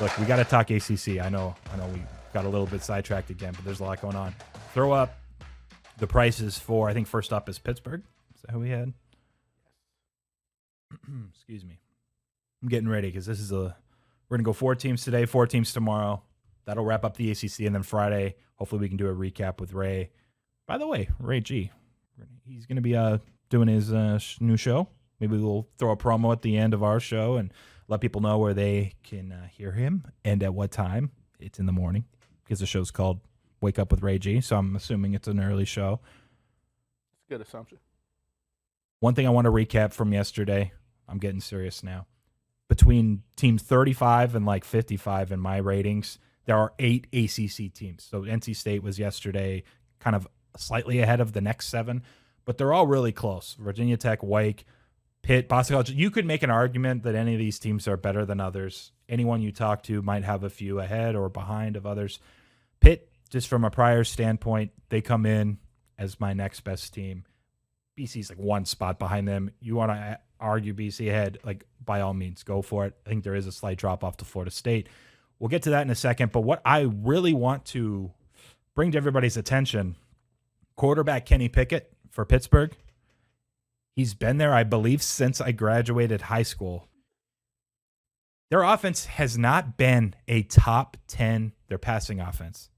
Look, we got to talk ACC. I know we got a little bit sidetracked again, but there's a lot going on. Throw up the prices for, I think first up is Pittsburgh. Is that who we had? Excuse me. I'm getting ready because we're going to go 4 teams today, 4 teams tomorrow. That'll wrap up the ACC, and then Friday, hopefully we can do a recap with Ray. By the way, Ray G, he's going to be doing his new show. Maybe we'll throw a promo at the end of our show and let people know where they can hear him and at what time. It's in the morning because the show's called Wake Up with Ray G, so I'm assuming it's an early show. It's a good assumption. One thing I want to recap from yesterday, I'm getting serious now. Between teams 35 and like 55 in my ratings, there are 8 ACC teams. So NC State was yesterday kind of slightly ahead of the next 7, but they're all really close. Virginia Tech, Wake, Pitt, Boston College. You could make an argument that any of these teams are better than others. Anyone you talk to might have a few ahead or behind of others. Pitt, just from a prior standpoint, they come in as my next best team. BC's like 1 spot behind them. You want to argue BC ahead, like by all means, go for it. I think there is a slight drop off to Florida State. We'll get to that in a second, but what I really want to bring to everybody's attention, quarterback Kenny Pickett for Pittsburgh. He's been there, I believe, since I graduated high school. Their offense has not been a top 10, their passing offense,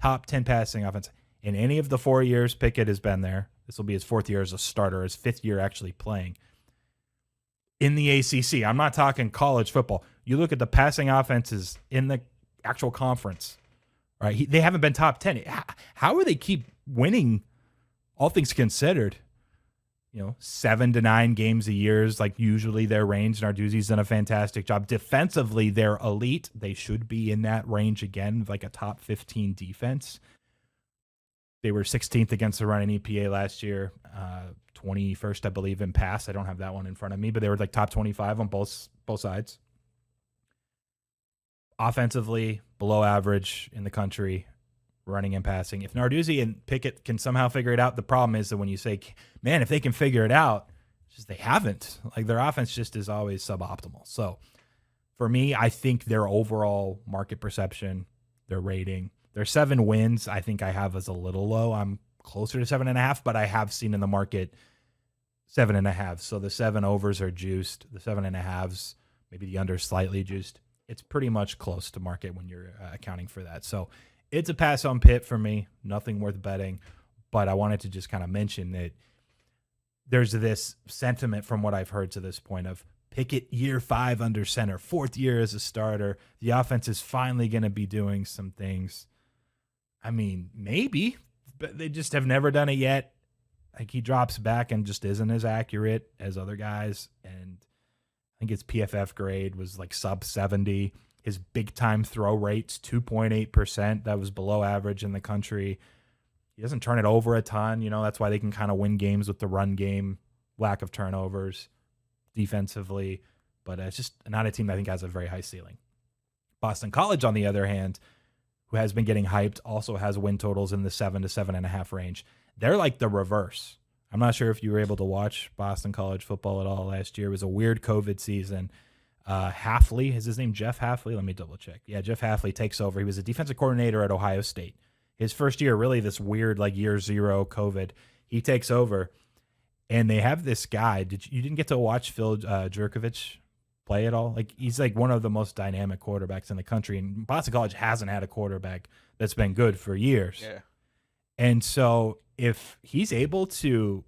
top 10 passing offense. In any of the 4 years Pickett has been there, this will be his 4th year as a starter, his 5th year actually playing. In the ACC, I'm not talking college football. You look at the passing offenses in the actual conference, right? They haven't been top 10. How do they keep winning, all things considered? 7 to 9 games a year is like usually their range. Narduzzi's done a fantastic job. Defensively, they're elite. They should be in that range again, like a top 15 defense. They were 16th against the run in EPA last year, 21st, I believe, in pass. I don't have that one in front of me, but they were like top 25 on both sides. Offensively, below average in the country, running and passing. If Narduzzi and Pickett can somehow figure it out, the problem is that when you say, man, if they can figure it out, it's just they haven't. Like their offense just is always suboptimal. So for me, I think their overall market perception, their rating, their 7 wins, I think I have as a little low. I'm closer to 7.5, but I have seen in the market 7.5. So the 7 overs are juiced. The 7.5s, maybe the under slightly juiced. It's pretty much close to market when you're accounting for that. So it's a pass on Pitt for me. Nothing worth betting. But I wanted to just kind of mention that there's this sentiment from what I've heard to this point of Pickett year 5 under center, 4th year as a starter. The offense is finally going to be doing some things. I mean, maybe, but they just have never done it yet. Like he drops back and just isn't as accurate as other guys. And I think his PFF grade was like sub 70. His big time throw rate's 2.8%. That was below average in the country. He doesn't turn it over a ton. That's why they can kind of win games with the run game, lack of turnovers defensively. But it's just not a team that I think has a very high ceiling. Boston College, on the other hand, who has been getting hyped, also has win totals in the 7 to 7.5 range. They're like the reverse. I'm not sure if you were able to watch Boston College football at all last year. It was a weird COVID season. Hafley, is his name Jeff Hafley? Let me double check. Yeah, Jeff Hafley takes over. He was a defensive coordinator at Ohio State. His first year, really this weird like year 0 COVID. He takes over, and they have this guy. You didn't get to watch Phil Jurkovich play at all? Like he's like one of the most dynamic quarterbacks in the country, and Boston College hasn't had a quarterback that's been good for years. Yeah. And so if he's able to,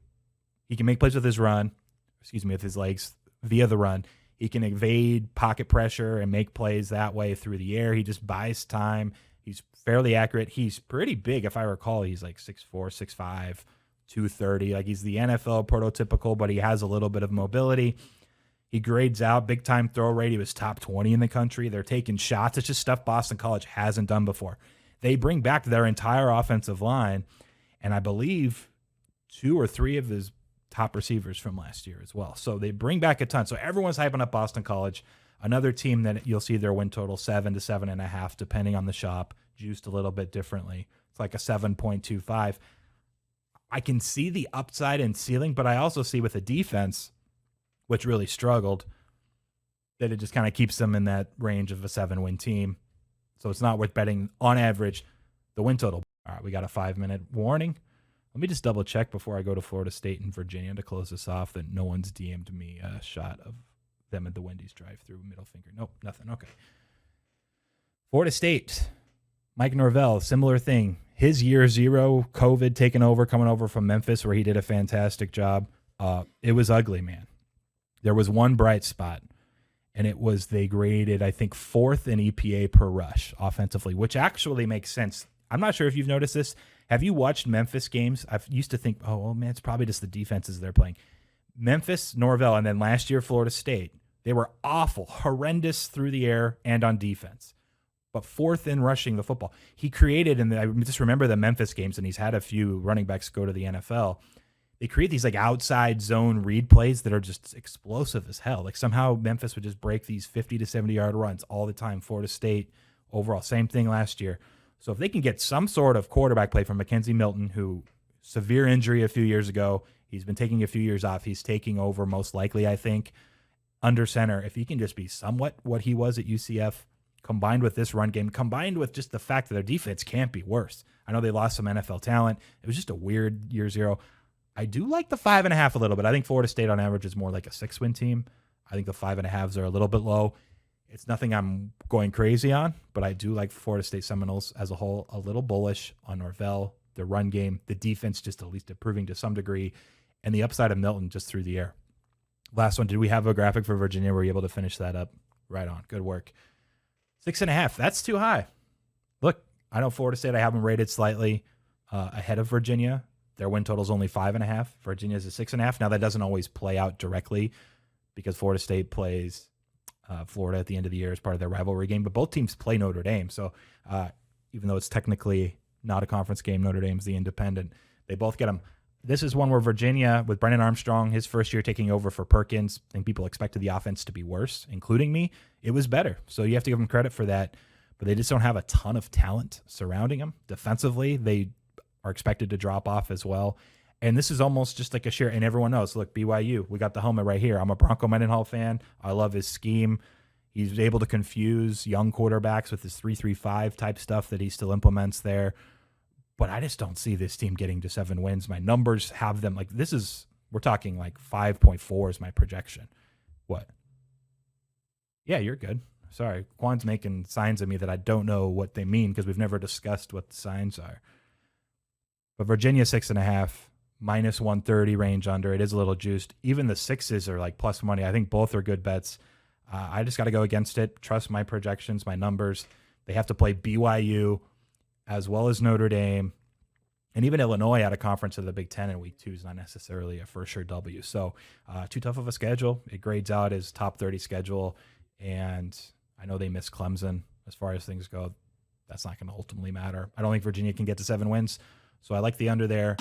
he can make plays with his with his legs via the run. He can evade pocket pressure and make plays that way through the air. He just buys time. He's fairly accurate. He's pretty big. If I recall, he's like 6'4", 6'5", 230. Like he's the NFL prototypical, but he has a little bit of mobility. He grades out big time throw rate. He was top 20 in the country. They're taking shots. It's just stuff Boston College hasn't done before. They bring back their entire offensive line, and I believe 2 or 3 of his top receivers from last year as well. So they bring back a ton. So everyone's hyping up Boston College. Another team that you'll see their win total 7 to 7.5, depending on the shop, juiced a little bit differently. It's like a 7.25. I can see the upside and ceiling, but I also see with a defense, which really struggled, that it just kind of keeps them in that range of a 7-win team. So it's not worth betting on average the win total. All right, we got a 5-minute warning. Let me just double check before I go to Florida State and Virginia to close this off that no one's DM'd me a shot of them at the Wendy's drive-through. Middle finger. Nope, nothing. Okay. Florida State, Mike Norvell, similar thing. His year 0, COVID taking over, coming over from Memphis where he did a fantastic job. It was ugly, man. There was one bright spot, and it was they graded, I think, 4th in EPA per rush offensively, which actually makes sense. I'm not sure if you've noticed this. Have you watched Memphis games? I used to think, oh, well, man, it's probably just the defenses they're playing. Memphis, Norvell, and then last year, Florida State, they were awful, horrendous through the air and on defense, but 4th in rushing the football. He created, and I just remember the Memphis games, and he's had a few running backs go to the NFL. They create these like outside zone read plays that are just explosive as hell. Like somehow Memphis would just break these 50 to 70-yard runs all the time. Florida State, overall, same thing last year. So if they can get some sort of quarterback play from Mackenzie Milton, who severe injury a few years ago, he's been taking a few years off. He's taking over most likely, I think, under center. If he can just be somewhat what he was at UCF, combined with this run game, combined with just the fact that their defense can't be worse. I know they lost some NFL talent. It was just a weird year 0. I do like the 5.5 a little bit. I think Florida State on average is more like a 6-win team. I think the 5.5s are a little bit low. It's nothing I'm going crazy on, but I do like Florida State Seminoles as a whole, a little bullish on Norvell, the run game, the defense just at least improving to some degree, and the upside of Milton just through the air. Last one, did we have a graphic for Virginia? Were you able to finish that up? Right on. Good work. 6.5, that's too high. Look, I know Florida State, I have them rated slightly ahead of Virginia. Their win total is only 5.5. Virginia's a 6.5. Now, that doesn't always play out directly because Florida State plays Florida at the end of the year as part of their rivalry game, but both teams play Notre Dame. So even though it's technically not a conference game, Notre Dame's the independent. They both get them. This is one where Virginia, with Brennan Armstrong, his first year taking over for Perkins, I think people expected the offense to be worse, including me. It was better. So you have to give them credit for that. But they just don't have a ton of talent surrounding them. Defensively, they are expected to drop off as well. And this is almost just like a share. And everyone knows, look, BYU, we got the helmet right here. I'm a Bronco Mendenhall fan. I love his scheme. He's able to confuse young quarterbacks with his 3-3-5 type stuff that he still implements there. But I just don't see this team getting to 7 wins. My numbers have them like this is, we're talking like 5.4 is my projection. What? Yeah, you're good. Sorry. Quan's making signs at me that I don't know what they mean because we've never discussed what the signs are. But Virginia 6.5, minus 130 range under. It is a little juiced. Even the 6s are like plus money. I think both are good bets. I just got to go against it. Trust my projections, my numbers. They have to play BYU as well as Notre Dame. And even Illinois out of conference of the Big Ten in week 2 is not necessarily a for sure W. So too tough of a schedule. It grades out as top 30 schedule. And I know they miss Clemson as far as things go. That's not going to ultimately matter. I don't think Virginia can get to 7 wins. So I like the under there.